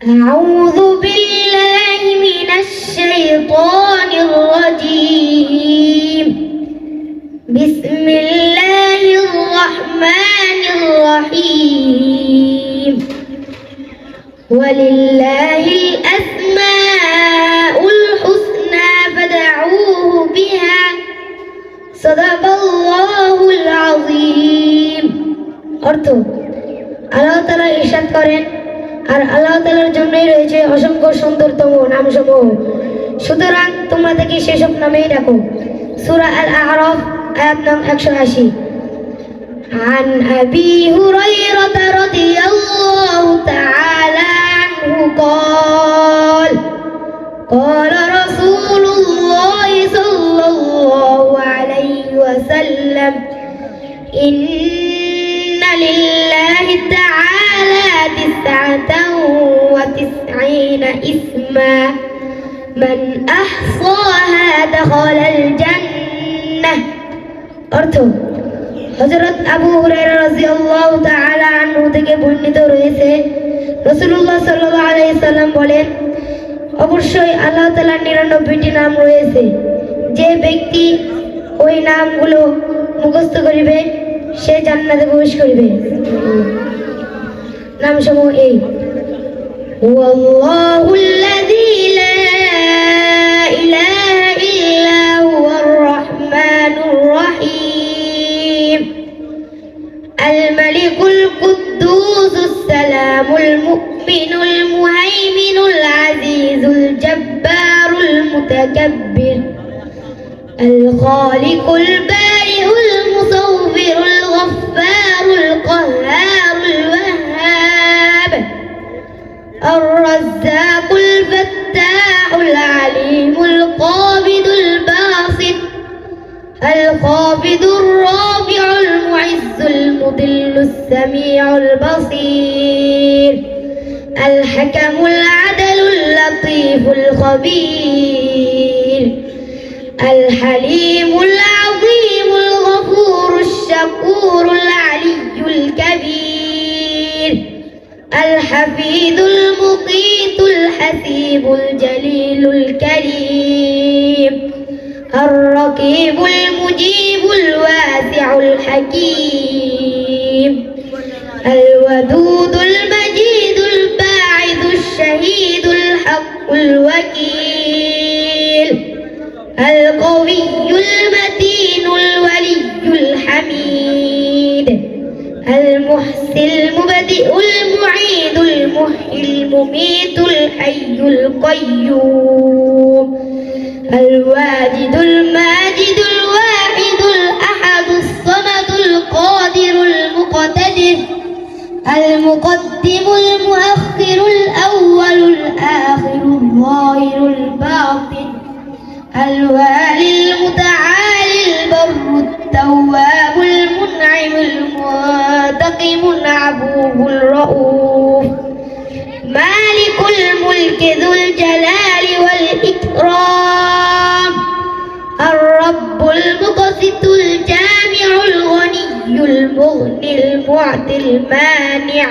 أعوذ بالله من الشيطان الرجيم بسم الله الرحمن الرحيم ولله الأسماء الحسنى فادعوه بها صدق الله العظيم অর্থ আল্লাহ তাআলা ইরশাদ করেন আর আল্লাহ তাআলার জন্যই রয়েছে অসংখ্য সুন্দরতম নামসমূহ, সুতরাং তোমরা তাকে সেসব নামেই ডাকো। সূরা আল-আ'রাফ আয়াত নং 180। عن أبي هريرة رضي الله تعالى عنه قال قال رسول الله صلى الله عليه وسلم إن لله تعالى 99 اسما من أحصاها دخل الجنة অর্থ হযরত আবু হুরায়রা রাদিয়াল্লাহু তাআলা আনহু থেকে বর্ণিত রয়েছে, রাসূলুল্লাহ সাল্লাল্লাহু আলাইহি সাল্লাম বলেন, অবশ্যই আল্লাহ তাআলার 99টি নাম রয়েছে। যে ব্যক্তি ওই নামগুলো মুখস্থ করিবে সে জান্নাতে প্রবেশ করিবে। নামসমূহ এই: হুয়াল্লাহুল্লাযী লা ইলাহা ইল্লা হুয়ার রাহমানুর রাহিম আল মালিকুল কুদ্দুসুস সালামুল মুমিনুল মুহাইমিনুল আজিজুল জব্বারুল মুতাকাব্বির আল খালিকুল বারিউল মুসাউবিরুল গফফারুল কাহ্হারুল ওয়াহ্হাব الرزاق الفتاح العليم القابض الباسط الخافض الرافع المعز المذل السميع البصير الحكم العدل اللطيف الخبير الحليم العظيم الغفور الشكور العلي الكبير الحفيظ المقيت الحسيب الجليل الكريم الرقيب المجيب الواسع الحكيم الودود المجيد الباعث الشهيد الحق الوكيل القوي المتين الولي الحميد المحسن المبدئ المعيد المحيي المميت الحي القيوم الواجد الماجد الواحد الأحد الصمد القادر المقتدر المقدم المؤخر الأول الآخر الظاهر الباطن الوالي المتعالي البر التواب المنعم المنتقم العفو الرؤوف مالك الملك ذو الجلال والإكرام الرب المقسط الجامع الغني المغني المعطي المانع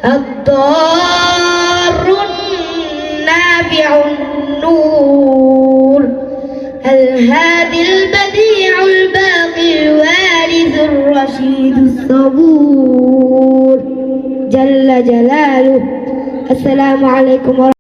الضار النافع النور الهادي البديع الباقي الوارث الرشيد الصبور جل جلاله. السلام عليكم ورحمة الله.